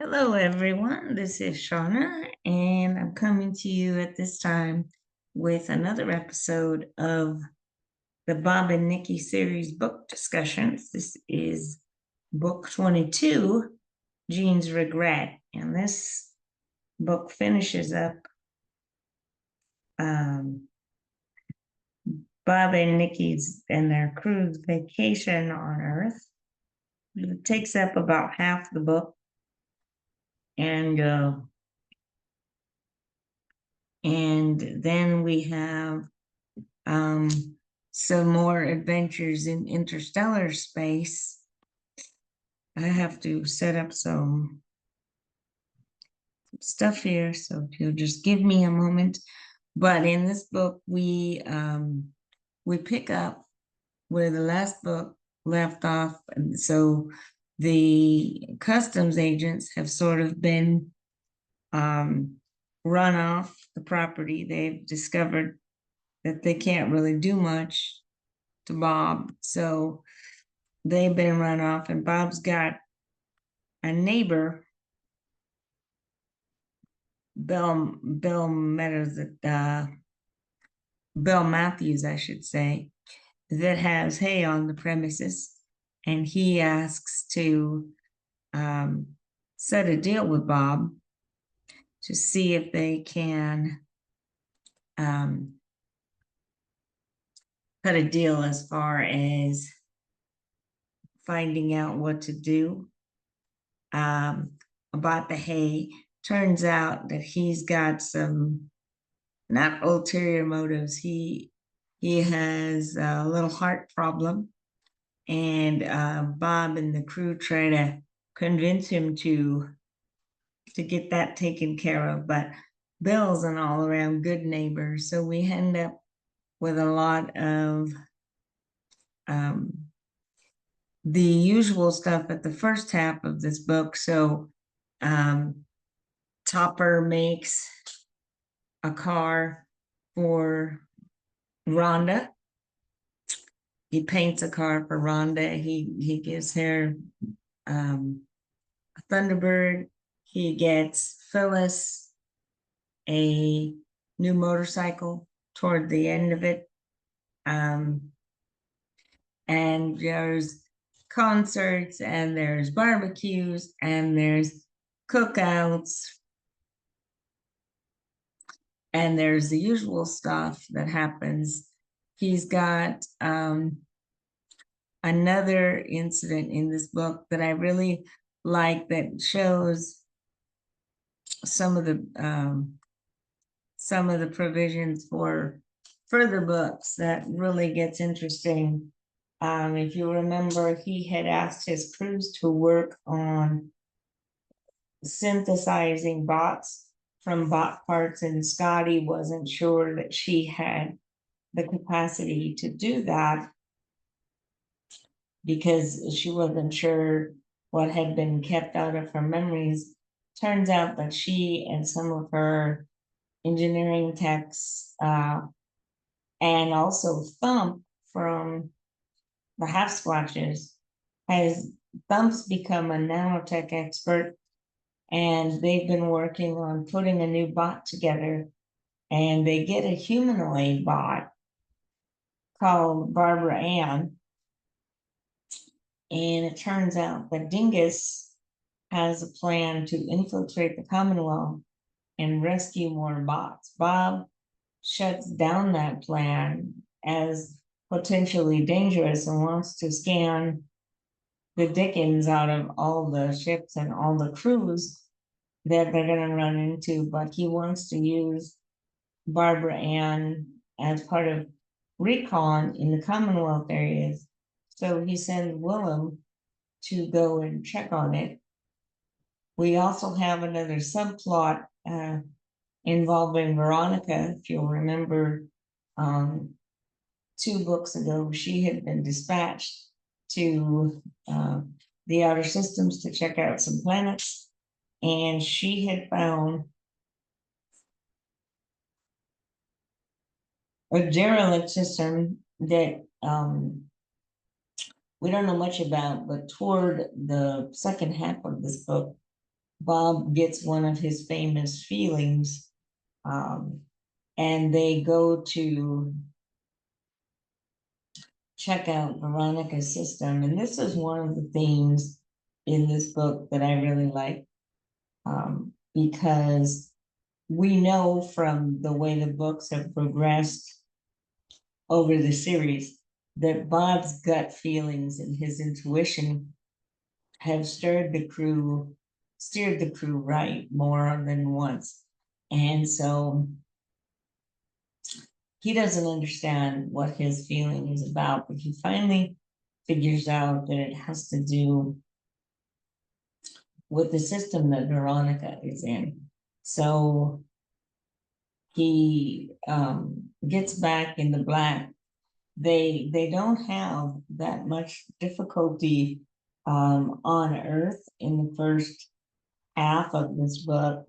Hello, everyone. This is Shauna, and I'm coming to you at this time with another episode of the Bob and Nikki series book discussions. This is book 22, Jean's Regret, and this book finishes up Bob and Nikki's and their cruise vacation on Earth. It takes up about half the book, and then we have some more adventures in interstellar space. I have to set up some stuff here, so if you'll just give me a moment. But in this book, we pick up where the last book left off, and so the customs agents have sort of been run off the property. They've discovered that they can't really do much to Bob, so they've been run off, and Bob's got a neighbor, Bill Meadows, Bill Matthews, I should say, that has hay on the premises, and he asks to set a deal with Bob to see if they can cut a deal as far as finding out what to do about the hay. Turns out that he's got some not ulterior motives. He has a little heart problem, and Bob and the crew try to convince him to get that taken care of. But Bill's an all-around good neighbor, so we end up with a lot of the usual stuff at the first half of this book. So Topper makes a car for Rhonda. He paints a car for Rhonda. He gives her a Thunderbird. He gets Phyllis a new motorcycle toward the end of it. And there's concerts, and there's barbecues, and there's cookouts, and there's the usual stuff that happens. He's got another incident in this book that I really like that shows some of the provisions for further books that really gets interesting. If you remember, he had asked his crews to work on synthesizing bots from bot parts, and Scotti wasn't sure that she had the capacity to do that because she wasn't sure what had been kept out of her memories. Turns out that she and some of her engineering techs and also Thump from the Half Squatches has Thump's become a nanotech expert, and they've been working on putting a new bot together, and they get a humanoid bot called Barbara Ann, and it turns out that Dingus has a plan to infiltrate the Commonwealth and rescue more bots. Bob shuts down that plan as potentially dangerous and wants to scan the dickens out of all the ships and all the crews that they're going to run into, but he wants to use Barbara Ann as part of recon in the Commonwealth areas. So he sends Willem to go and check on it. We also have another subplot involving Veronica. If you'll remember, 2 books ago, she had been dispatched to the outer systems to check out some planets, and she had found a derelict system that we don't know much about, but toward the second half of this book, Bob gets one of his famous feelings, and they go to check out Veronica's system. And this is one of the themes in this book that I really like, because we know from the way the books have progressed over the series that Bob's gut feelings and his intuition have steered the crew right more than once. And so he doesn't understand what his feeling is about, but he finally figures out that it has to do with the system that Veronica is in. So he gets back in the black. They don't have that much difficulty on Earth in the first half of this book.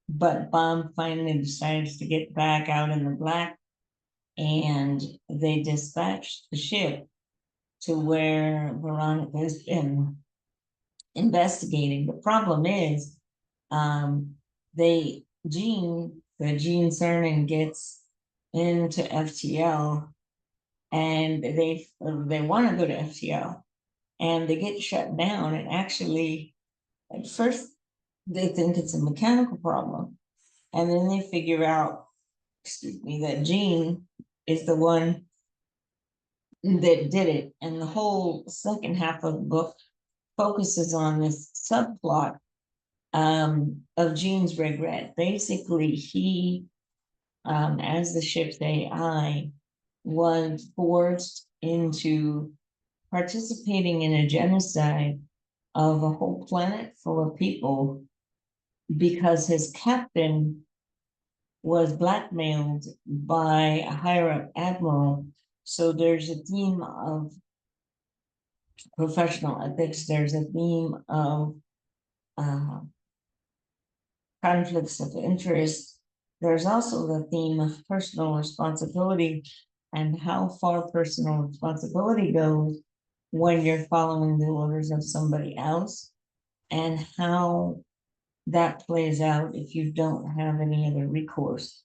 But Bob finally decides to get back out in the black, and they dispatch the ship to where Veronica has been investigating. The problem is, the Gene Cernan gets into FTL, and they want to go to FTL, and they get shut down. And actually, at first, they think it's a mechanical problem, and then they figure out, excuse me, that Gene is the one that did it. And the whole second half of the book focuses on this subplot of Gene's regret. Basically, he, as the ship's AI, was forced into participating in a genocide of a whole planet full of people because his captain was blackmailed by a higher up admiral. So there's a theme of professional ethics, there's a theme of uh, conflicts of interest. There's also the theme of personal responsibility and how far personal responsibility goes when you're following the orders of somebody else, and how that plays out if you don't have any other recourse.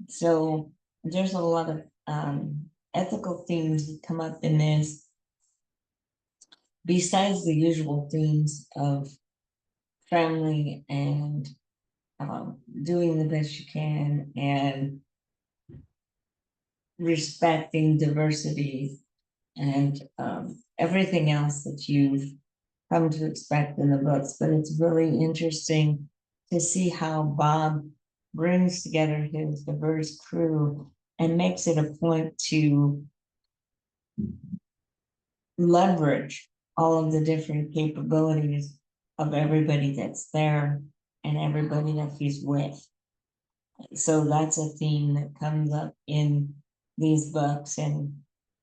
So there's a lot of ethical themes that come up in this, besides the usual themes of family and doing the best you can and respecting diversity and everything else that you've come to expect in the books. But it's really interesting to see how Bob brings together his diverse crew and makes it a point to leverage all of the different capabilities of everybody that's there and everybody that he's with. So that's a theme that comes up in these books, and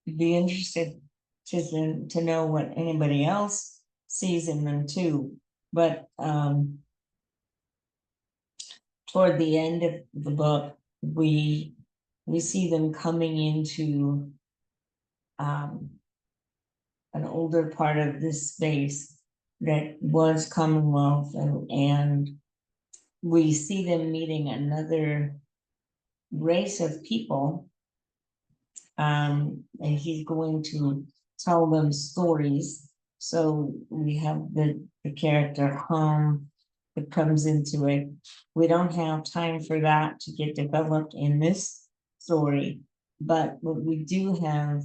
be interested to know what anybody else sees in them too. But toward the end of the book, we see them coming into an older part of this space that was Commonwealth, and we see them meeting another race of people, and he's going to tell them stories. So we have the character Home that comes into it. We don't have time for that to get developed in this story, but what we do have,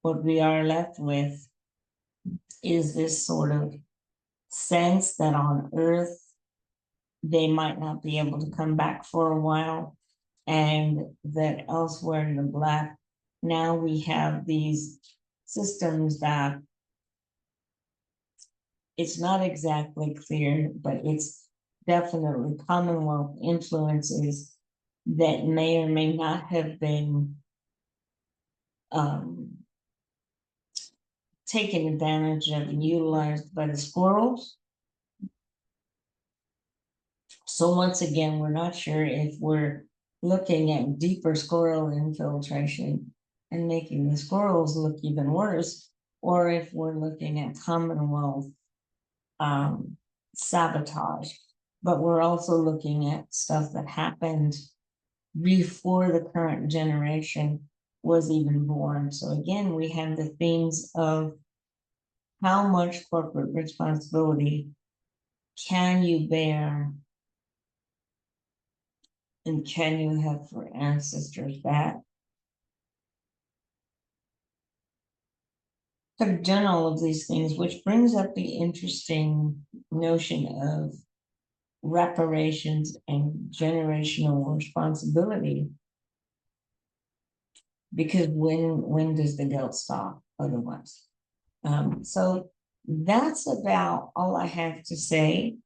what we are left with is this sort of sense that on Earth they might not be able to come back for a while, and that elsewhere in the black, now we have these systems that it's not exactly clear, but it's definitely Commonwealth influences that may or may not have been taken advantage of and utilized by the squirrels. So once again, we're not sure if we're looking at deeper squirrel infiltration and making the squirrels look even worse, or if we're looking at Commonwealth sabotage. But we're also looking at stuff that happened before the current generation was even born. So again, we have the themes of how much corporate responsibility can you bear, and can you have for ancestors that have done all of these things, which brings up the interesting notion of reparations and generational responsibility. Because when does the guilt stop otherwise? So that's about all I have to say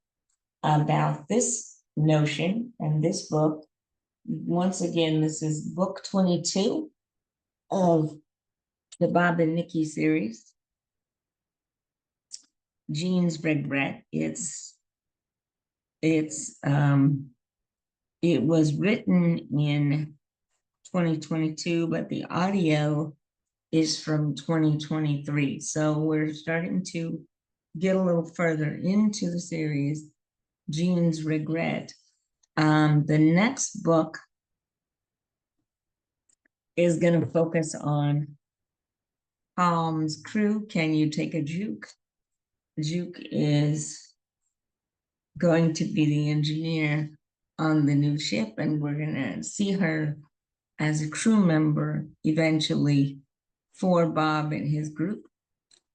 about this notion and this book. Once again, this is book 22 of the Bob and Nikki series, Jean's Regret. It was written in 2022, but the audio is from 2023. So we're starting to get a little further into the series, Jean's Regret. The next book is going to focus on Palm's crew. Can you take a juke? Juke is going to be the engineer on the new ship, and we're going to see her as a crew member eventually for Bob and his group.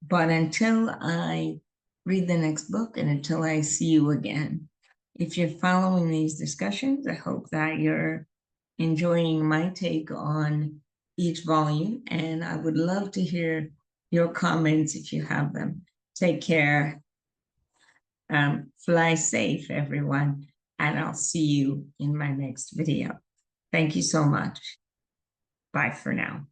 But until I read the next book and until I see you again, if you're following these discussions, I hope that you're enjoying my take on each volume, and I would love to hear your comments if you have them. Take care. Fly safe, everyone, and I'll see you in my next video. Thank you so much. Bye for now.